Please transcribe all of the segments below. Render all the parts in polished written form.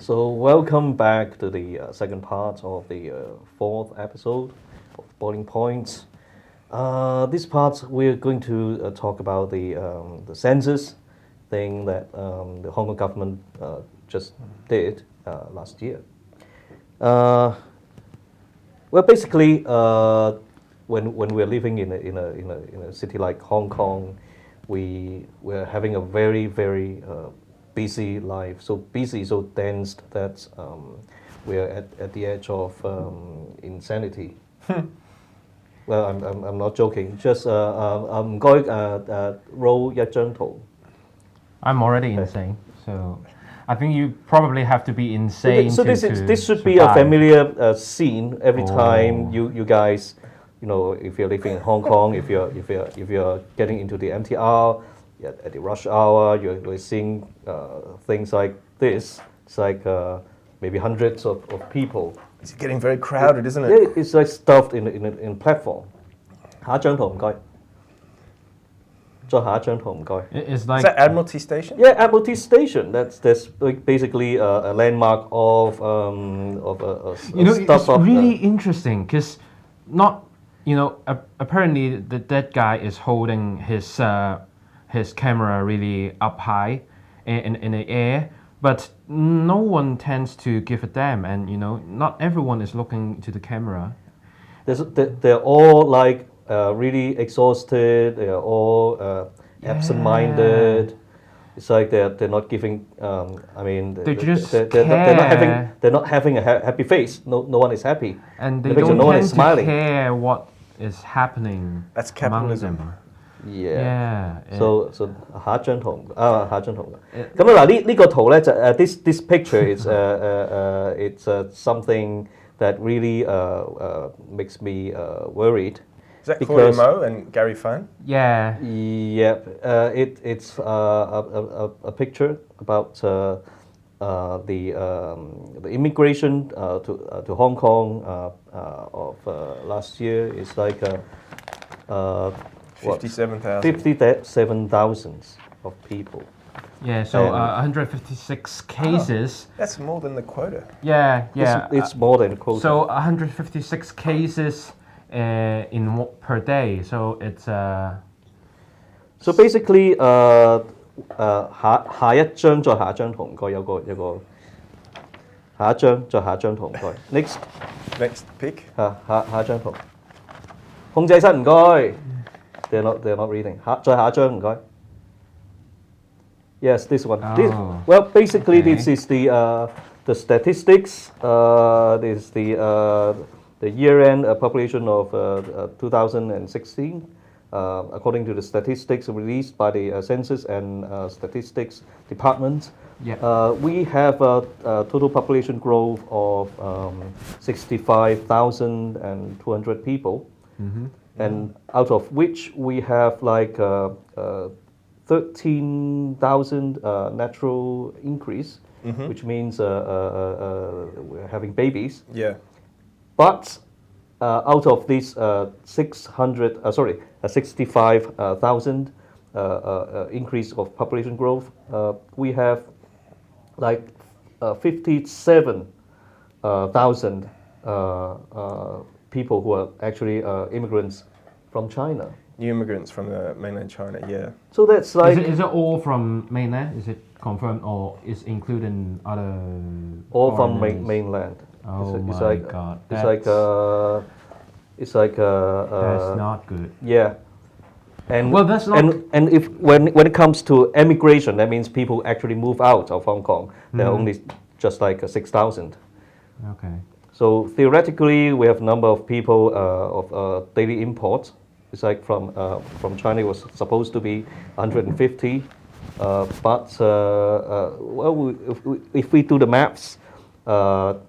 So welcome back to the second part of the fourth episode of Boiling Points. This part we're going to talk about the census thing that the Hong Kong government just did last year. Well, basically, when we're living in a city like Hong Kong, we're having a very busy life, so busy, so dense that we're at the edge of insanity. Well, I'm not joking. Just 唔該roll 一張圖. I'm already insane, so I think you probably have to be insane. So this should be a familiar scene every time you guys, you know, if you're living in Hong Kong, if you're getting into the MTR. At the rush hour, you're seeing things like this. It's like maybe hundreds of people. It's getting very crowded, isn't it? Yeah, it's like stuffed in platform. 下一張圖唔該。再下一張圖唔該。It's like is that Admiralty Station? Yeah, Admiralty Station. That's basically a landmark of it's really interesting because apparently the dead guy is holding his camera really up high in the air, but no one tends to give a damn, and not everyone is looking to the camera. They're all like really exhausted. They're all absent-minded. It's like they're not giving. They're not having a happy face. No one is happy, and they don't no one is tend smiling. to care what is happening. That's capitalism. Yeah. So 下一張圖咁嗱呢個圖咧就this picture is it's something that really makes me worried. Is that Corey Mo and Gary Fun? Yeah. Yeah. It's a picture about the immigration to Hong Kong of last year. It's like 57,000 of people. Yeah, so 156 cases. That's more than the quota. Yeah. It's more than the quota. So 156 cases per day. So it's So basically, 下一張再下一張圖唔該，有個下一張再下一張圖唔該。Next pick. 下一張圖。控制室唔該。They're not reading. 再下一張唔該。Yes, this one. Well, basically, this is the statistics. This is the year-end population of 2016, according to the statistics released by the Census and Statistics Department. Yeah. We have a total population growth of 65,200 people. Mm-hmm. And out of which we have like 13,000 natural increase, which means we're having babies. Yeah. But out of these 65,000 increase of population growth, we have like 57,000 people who are actually immigrants from China. New immigrants from mainland China, yeah. So that's like... Is it all from mainland? Is it confirmed or is included in other... All from mainland. Oh it's my God. It's like... that's not good. Yeah. And, well, that's not... And if when it comes to emigration, that means people actually move out of Hong Kong. There are only just like 6,000. Okay. So theoretically, we have a number of people of daily imports. It's like from China, it was supposed to be 150, but if we do the maths,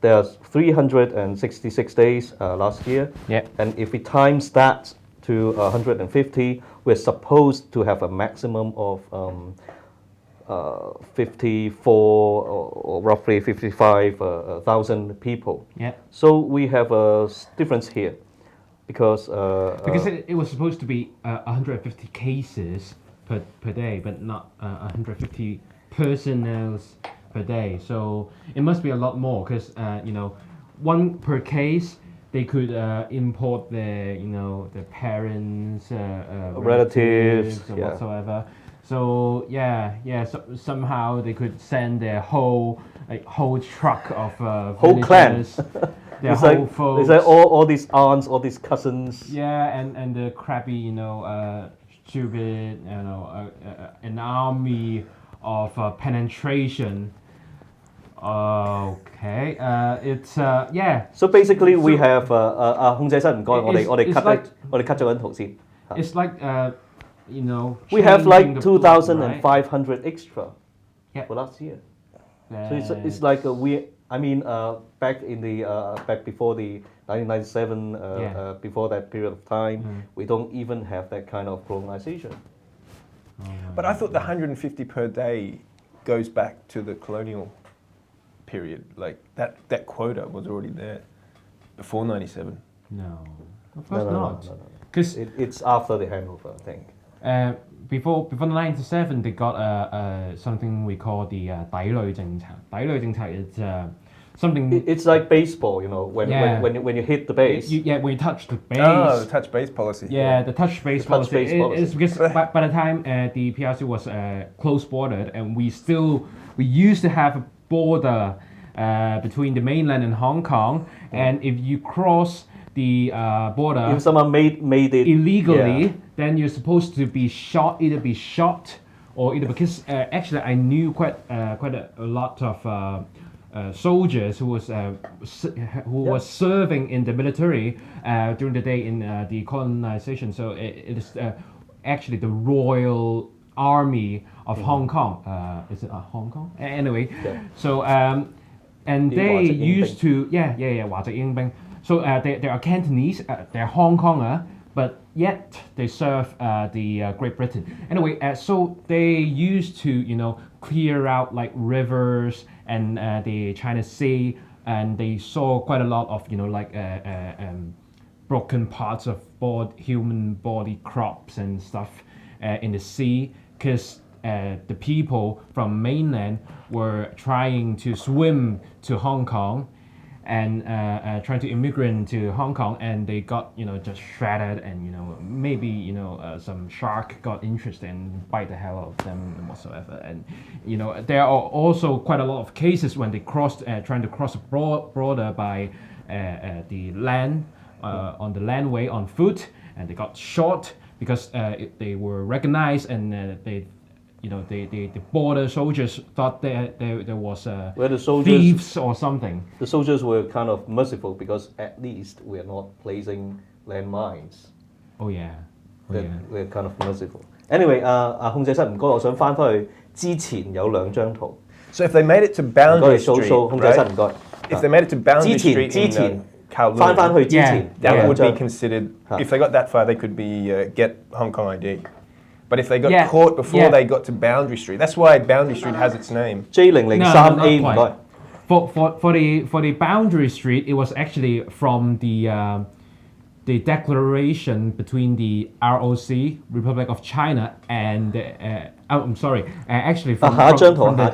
there's 366 days last year. Yeah. And if we times that to 150, we're supposed to have a maximum of 54 or roughly 55,000 people. Yeah. So we have a difference here, because it was supposed to be 150 cases per day, but not 150 personnel per day. So it must be a lot more because one per case they could import the the parents, relatives or whatsoever. So so somehow they could send their whole truck of whole clan. Their it's whole like folks. It's like all these aunts, all these cousins. Yeah, and the crappy stupid an army of penetration. Okay, it's yeah. So basically, we have 控制室唔該，我哋 cut 咗張圖先。It's like we have like changing the 2,500 extra Yeah. for last year. So it's like back in the back before the 1997, before that period of time, we don't even have that kind of colonization. But I thought the 150 per day goes back to the colonial period. Like that quota was already there before 97. No, of course not. No. Because it's after the handover, I think. Before 97, they got something we call the 抵壘政策。抵壘政策 is something. It's like baseball, when you hit the base. When you touch the base. Oh, the touch base policy. Yeah, the touch base policy. It's because by the time the PRC was close bordered, and we used to have a border between the mainland and Hong Kong, and if you cross the border, if someone made it illegally, then you're supposed to be shot, either or either because actually I knew quite a lot of soldiers who was serving in the military during the day in the colonization. So it is actually the Royal Army of Hong Kong. Is it Hong Kong? Anyway, so and they used to 華籍英兵. So they are Cantonese, they're Hong Konger, but yet they serve the Great Britain. Anyway, so they used to clear out like rivers and the China Sea, and they saw quite a lot of broken parts of human body crops and stuff in the sea, because the people from mainland were trying to swim to Hong Kong and trying to immigrate to Hong Kong, and they got just shredded, and maybe some shark got interested and bite the hell out of them and whatsoever. And there are also quite a lot of cases when they trying to cross a border by the land on the landway on foot, and they got shot because they were recognized, and the border soldiers thought there was thieves or something. The soldiers were kind of merciful because at least we're not placing landmines. Oh yeah. We're kind of merciful. Anyway, 控制室唔該，我想翻去之前有兩張圖。So if they made it to Boundary Street, 控制室唔該。If they made it to Boundary Street in Kowloon, 翻去之前 that would be considered. If they got that far, they could be get Hong Kong ID. But if they got caught before they got to Boundary Street, that's why Boundary Street has its name. J003A 唔該。For the Boundary Street, it was actually from the declaration between the ROC, Republic of China, and actually from the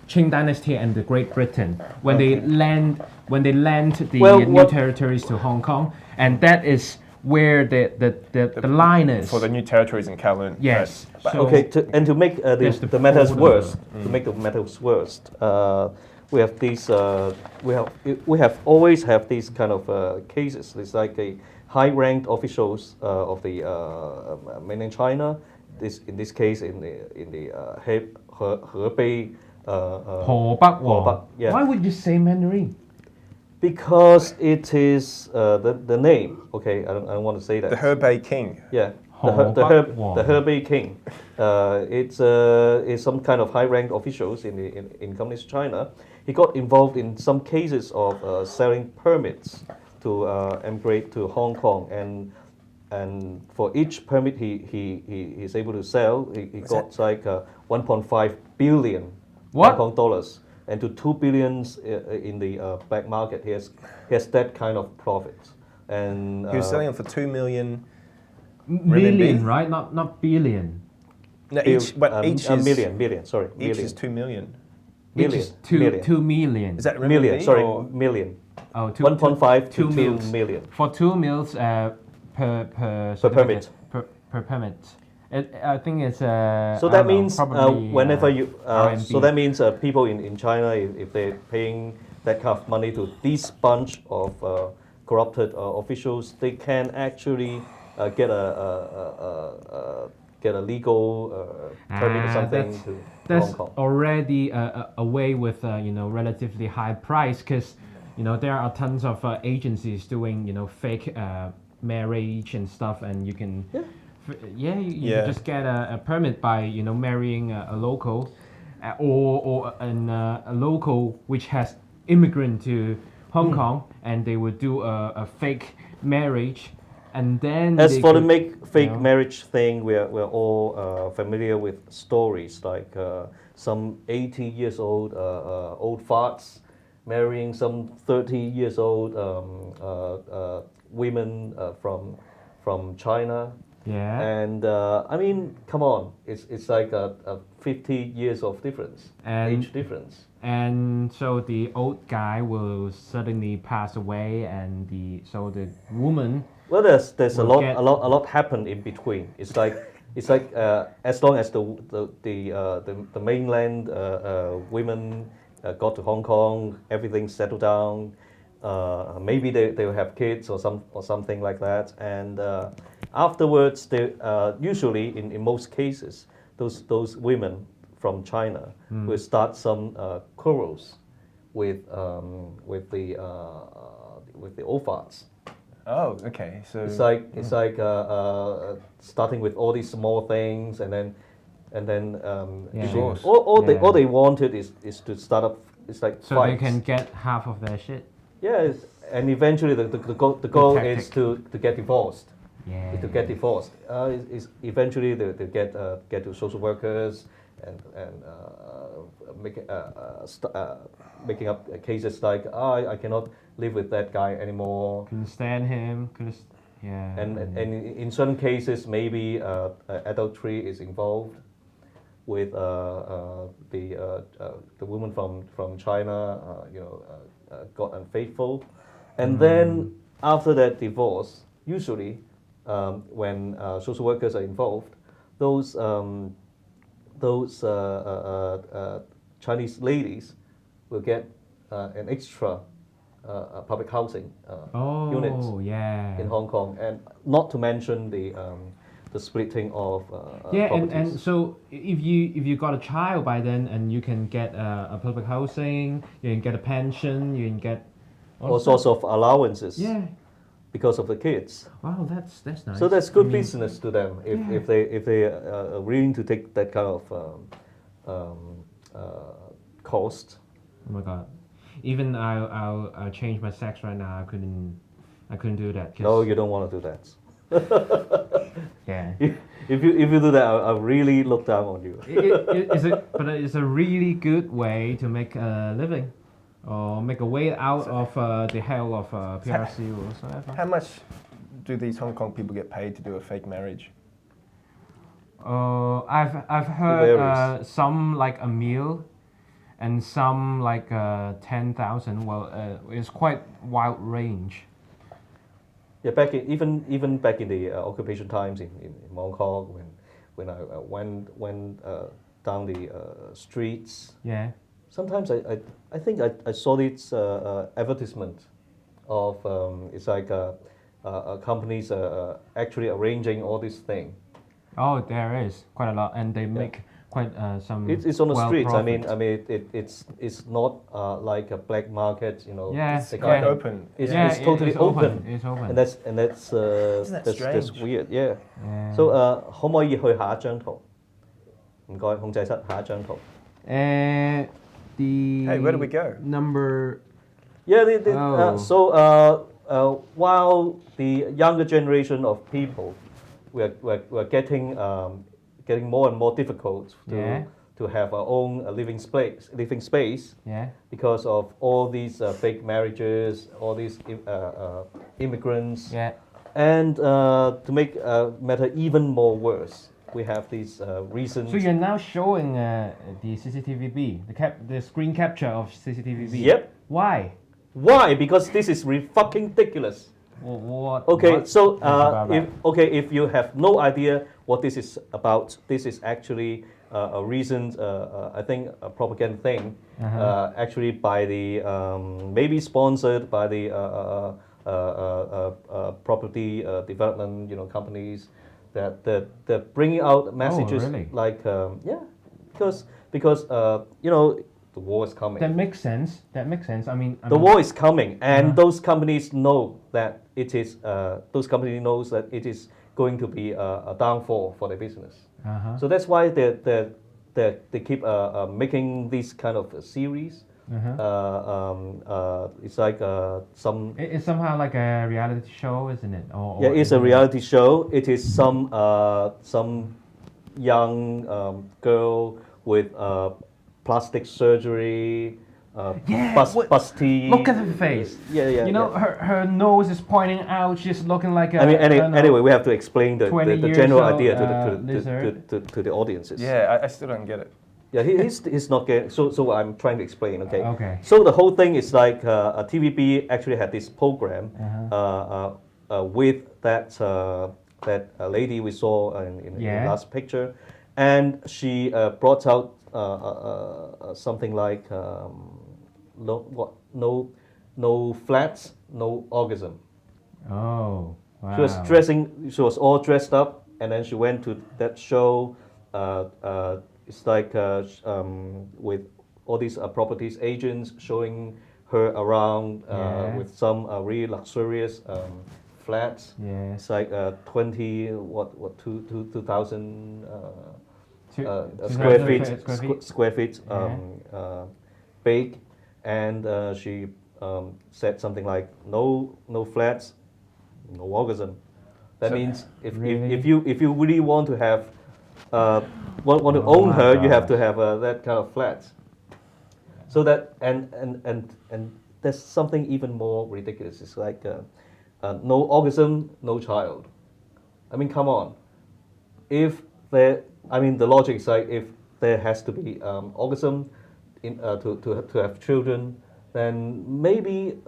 Qing Dynasty and the Great Britain when they land the new territories to Hong Kong, and that is where the line is for the new territories in Kowloon. Yes. Right. So, to make the matters worse, we have these. We have always have these kind of cases. It's like a high-ranked officials of the mainland China. In this case, in the Hebei. Hebei. Yeah. Why would you say Mandarin? Because it is the name. Okay, I don't want to say that. The Hebei King. Yeah. The Hebei King. It's some kind of high-ranked officials in Communist China. He got involved in some cases of selling permits to emigrate to Hong Kong, and for each permit he is able to sell, he got like 1.5 billion Hong Kong dollars, and to 2 billions in the black market. He has that kind of profit, and he was selling them for 2 million. Million, right? Not billion. No, each, but each is million. Sorry, each million. is 2 million. Which is Million. 2 million. Is that Million. renminbi Sorry, or- million. Oh, 1.5 to 2 meals. million. For 2 meals per certificate, permit. per permit. I think it's So I that don't know, means probably, whenever you RMB. so that means people in China, if they're paying that kind of money to this bunch of corrupted officials, they can actually get a legal permit or something to That's Hong Kong. already a way with relatively high price, because there are tons of agencies doing fake marriage and stuff, and you can you Yeah. just get a permit by marrying a local or a local which has immigrant to Hong Kong, and they would do a fake marriage, and then As they for the could, fake marriage thing, we're all familiar with stories like some 80 years old old farts marrying some 30 years old women from China. yeah. And I mean, come on, it's like a 50 years of difference, And- age difference. And so the old guy will suddenly pass away, and so the woman. Well, there's Will a lot happened in between. It's like as long as the mainland women got to Hong Kong, everything settled down. Maybe they will have kids or something like that. And afterwards, they usually in most cases, those women from China will start some quarrels with the old farts. Oh, okay. So It's like starting with all these small things, and then Yeah. Divorce. all they wanted is to start up. It's like So fights. they can get half of their shit. Yeah, and eventually the goal tactic. is to get divorced. Yeah. Is to get divorced. Is eventually they get to social workers and making up cases like I cannot live with that guy anymore. Couldn't stand him. Yeah. And in certain cases, maybe adultery is involved with the woman from China, got unfaithful, and then after that divorce, usually when social workers are involved, those Chinese ladies will get an extra public housing unit yeah. in Hong Kong, and not to mention the splitting of Yeah, properties. and so if you got a child by then, and you can get a public housing, you can get a pension, you can get all sorts of allowances Yeah. because of the kids. Wow, that's nice. So that's good I mean, business to them Yeah. if they are willing to take that kind of cost. Oh my god. Even I'll change my sex right now. I couldn't do that. 'Cause- No, you don't want to do that. Yeah. If you do that, I'll really look down on you. But it's a really good way to make a living, or make a way out of the hell of PRC or whatsoever. how much do these Hong Kong people get paid to do a fake marriage? I've varies. heard some like a meal, and some like 10,000. Well, it's quite wide range. Yeah, even back in the occupation times in Hong Kong, when I went down the streets, Yeah. sometimes I think I saw this advertisement of it's like companies actually arranging all this thing. Oh, there is quite a lot, and they make quite some. It's on the streets. I mean, profit. it's not like a black market, Yeah, It's they quite can't- open. It's, Yeah, it's totally it's open. It's open. And that's that that's strange? weird. Yeah. Yeah. So 可唔可以去下一張圖？唔該，控制室下一張圖。 The Hey, where do we go? Number. Yeah, Oh. so while the younger generation of people we're getting more and more difficult to have our own living space Yeah. because of all these fake marriages, all these immigrants, Yeah. and to make matter even more worse, we have these recent. So you're now showing the CCTV, the screen capture of CCTV. Yep. Why? Why? Because this is fucking ridiculous. What? Okay, what so is about that? if you have no idea what this is about, this is actually a recent, I think, a propaganda thing, actually by the maybe sponsored by the property development, companies that they're bringing out messages really? like because the war is coming. That makes sense. I mean, The war is coming, and those companies know that it is. Those companies knows that it is going to be a downfall for their business. So that's why they keep making these kind of series. It's like some. It's somehow like a reality show, isn't it? Yeah, it's a reality show. It is some young girl with plastic surgery. Busty. Look at her face. Yeah. You know, her nose is pointing out. She's looking like a. I mean, anyway, we have to explain the 20 general years idea old, to the audiences. Yeah, I still don't get it. Yeah, he's not getting. So I'm trying to explain. Okay. Okay. So the whole thing is like a TVB actually had this program with that lady we saw in the last picture, and she brought out something like no flats, no orgasm. Oh, wow. She was all dressed up, and then she went to that show. It's like with all these properties agents showing her around with some really luxurious flats. Yeah. It's like 2,000 square feet big, and she said something like no flats, no orgasm. That means if you really want to have want to own her, you have to have that kind of flats. So that and there's something even more ridiculous. It's like no orgasm, no child. I mean, come on. The logic is like if there has to be orgasm to have children, then maybe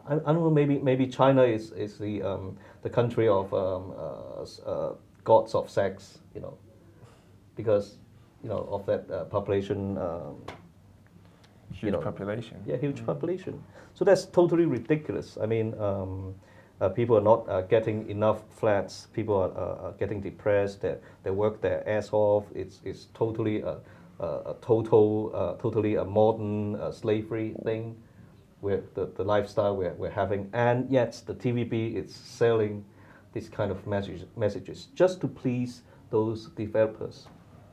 I don't know. Maybe China is the country of gods of sex. Because of that population. Huge population. Yeah, huge population. So that's totally ridiculous. I mean, people are not getting enough flats. People are getting depressed. They work their ass off. It's totally totally a modern slavery thing, where the lifestyle we're having, and yet the TVB is selling this kind of messages just to please those developers.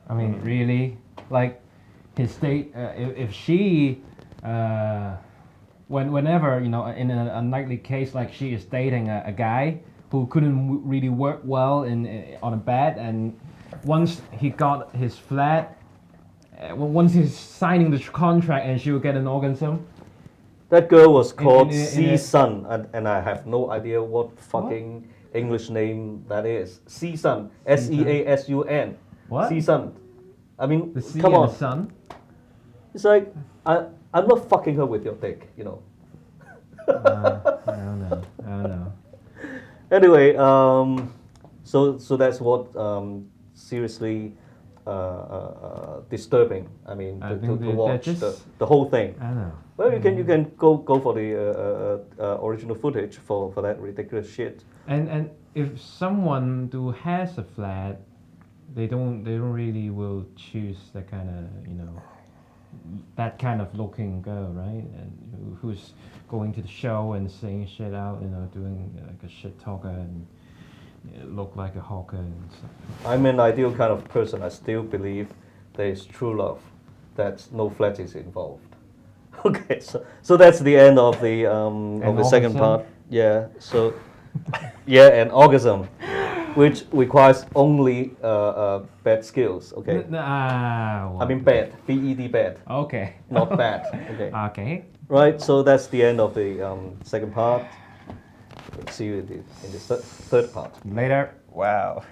I mean, really, like his state. If she, whenever in a unlikely case, like she is dating a guy who couldn't really work well on a bed, and once he got his flat, once he's signing the contract, and she will get an orgasm. That girl was called C-Sun, and I have no idea what fucking English name that is. C-Sun, Seasun. What? C-Sun. I mean, The sea come and on. the sun. It's like I'm not fucking her with your dick, I don't know. Anyway, so that's what seriously disturbing. I mean, to watch the whole thing. I don't know. Well, you can go for the original footage for that ridiculous shit. And if someone who has a flat, they don't really will choose that kind of that kind of looking girl, right? And who's going to the show and saying shit out, doing like a shit talker and look like a hawker and stuff. I'm an ideal kind of person. I still believe there is true love, that no flat is involved. Okay, so that's the end of the second part. Yeah. So and orgasm, which requires only bad skills. Okay. I mean bad, B-E-D bad. Okay. Not bad. Okay. Okay. Right. So that's the end of the second part. See you in the third part. Later. Wow.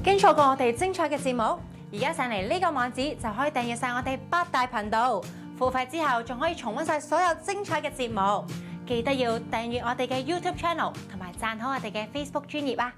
驚錯過我哋精彩嘅節目？而家上嚟呢個網址就可以訂閱晒我哋8大頻道，付費之後仲可以重溫晒所有精彩嘅節目。記得要訂閱我哋嘅 YouTube Channel 同埋讚好我哋嘅 Facebook 專頁啊！